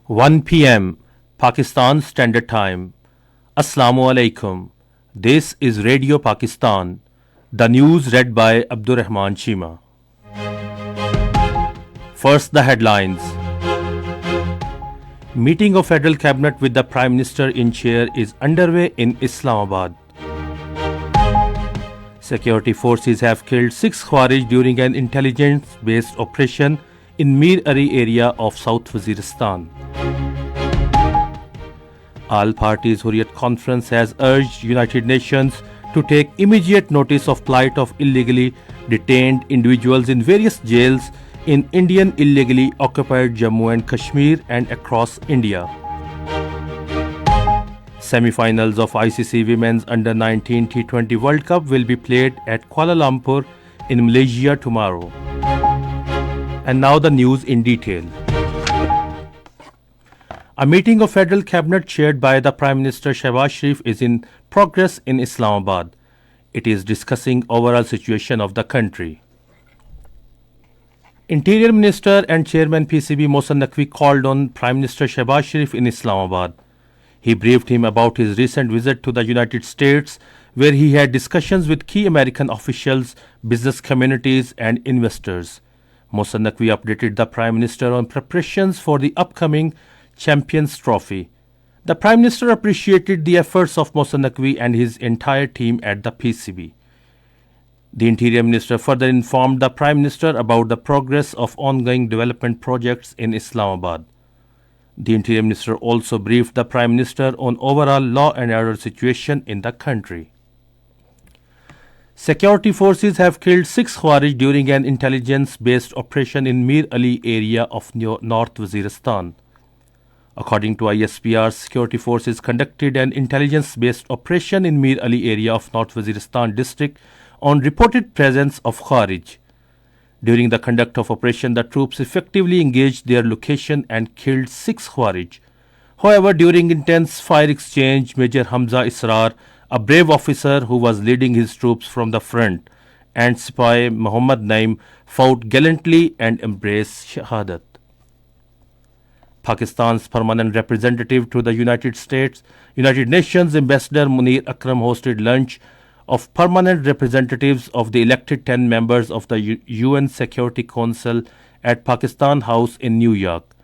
1 p.m. Pakistan Standard Time. Assalamu alaikum. This is Radio Pakistan. The news read by Abdurrahman Chima. First, the headlines. Meeting of Federal Cabinet with the Prime Minister in chair is underway in Islamabad. Security forces have killed 6 Khawarij during an intelligence-based operation in Mir Ari area of South Waziristan. All Parties Hurriyat Conference has urged United Nations to take immediate notice of plight of illegally detained individuals in various jails in Indian illegally occupied Jammu and Kashmir and across India. Semi-finals of ICC Women's Under-19 T20 World Cup will be played at Kuala Lumpur in Malaysia tomorrow. And now the news in detail. A meeting of Federal Cabinet chaired by the Prime Minister Shehbaz Sharif is in progress in Islamabad. It is discussing overall situation of the country. Interior Minister and Chairman PCB Mohsen Naqvi called on Prime Minister Shehbaz Sharif in Islamabad. He briefed him about his recent visit to the United States, where he had discussions with key American officials, business communities and investors. Mohsen Naqvi updated the Prime Minister on preparations for the upcoming Champions Trophy. The Prime Minister appreciated the efforts of Mohsen Naqvi and his entire team at the PCB. The Interior Minister further informed the Prime Minister about the progress of ongoing development projects in Islamabad. The Interior Minister also briefed the Prime Minister on overall law and order situation in the country. Security forces have killed 6 Khawarij during an intelligence-based operation in Mir Ali area of North Waziristan. According to ISPR, security forces conducted an intelligence-based operation in Mir Ali area of North Waziristan district on reported presence of Khawarij. During the conduct of operation, the troops effectively engaged their location and killed 6 Khawarij. However, during intense fire exchange, Major Hamza Israr, a brave officer who was leading his troops from the front, and Sipahi Muhammad Naim fought gallantly and embraced Shahadat. Pakistan's permanent representative to the United Nations Ambassador Munir Akram hosted lunch of permanent representatives of the elected 10 members of the UN Security Council at Pakistan House in New York.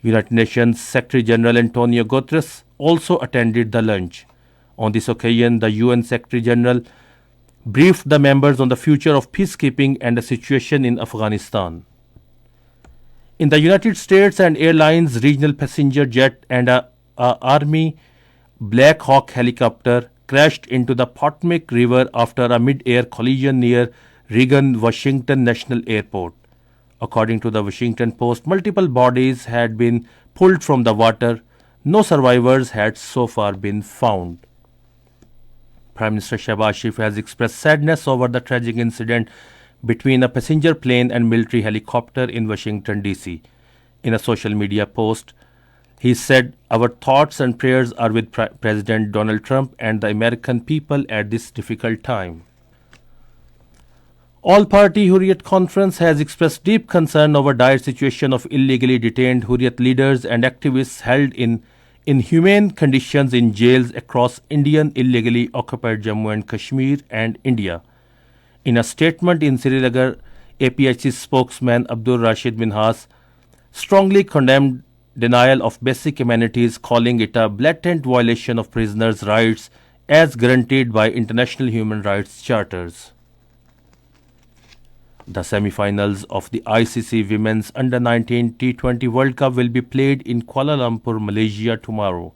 United Nations Secretary General Antonio Guterres also attended the lunch. On this occasion, the UN Secretary General briefed the members on the future of peacekeeping and the situation in Afghanistan. In the United States, an airline's regional passenger jet and a Army Black Hawk helicopter crashed into the Potomac River after a mid-air collision near Reagan Washington National Airport. According to the Washington Post, multiple bodies had been pulled from the water. No survivors had so far been found. Prime Minister Shehbaz Sharif has expressed sadness over the tragic incident between a passenger plane and military helicopter in Washington, D.C. In a social media post, he said, "Our thoughts and prayers are with President Donald Trump and the American people at this difficult time." All-Party Hurriyat Conference has expressed deep concern over dire situation of illegally detained Hurriyat leaders and activists held in inhumane conditions in jails across Indian illegally occupied Jammu and Kashmir and India. In a statement in Srinagar, APHC spokesman Abdul Rashid Minhas strongly condemned denial of basic amenities, calling it a blatant violation of prisoners' rights as guaranteed by international human rights charters. The semi-finals of the ICC Women's Under-19 T20 World Cup will be played in Kuala Lumpur, Malaysia tomorrow.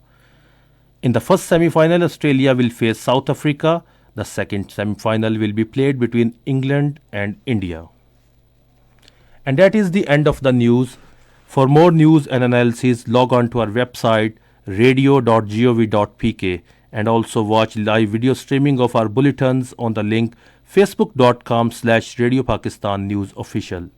In the first semi-final, Australia will face South Africa. The second semi-final will be played between England and India. And that is the end of the news. For more news and analysis, log on to our website radio.gov.pk and also watch live video streaming of our bulletins on the link facebook.com/Radio Pakistan News Official.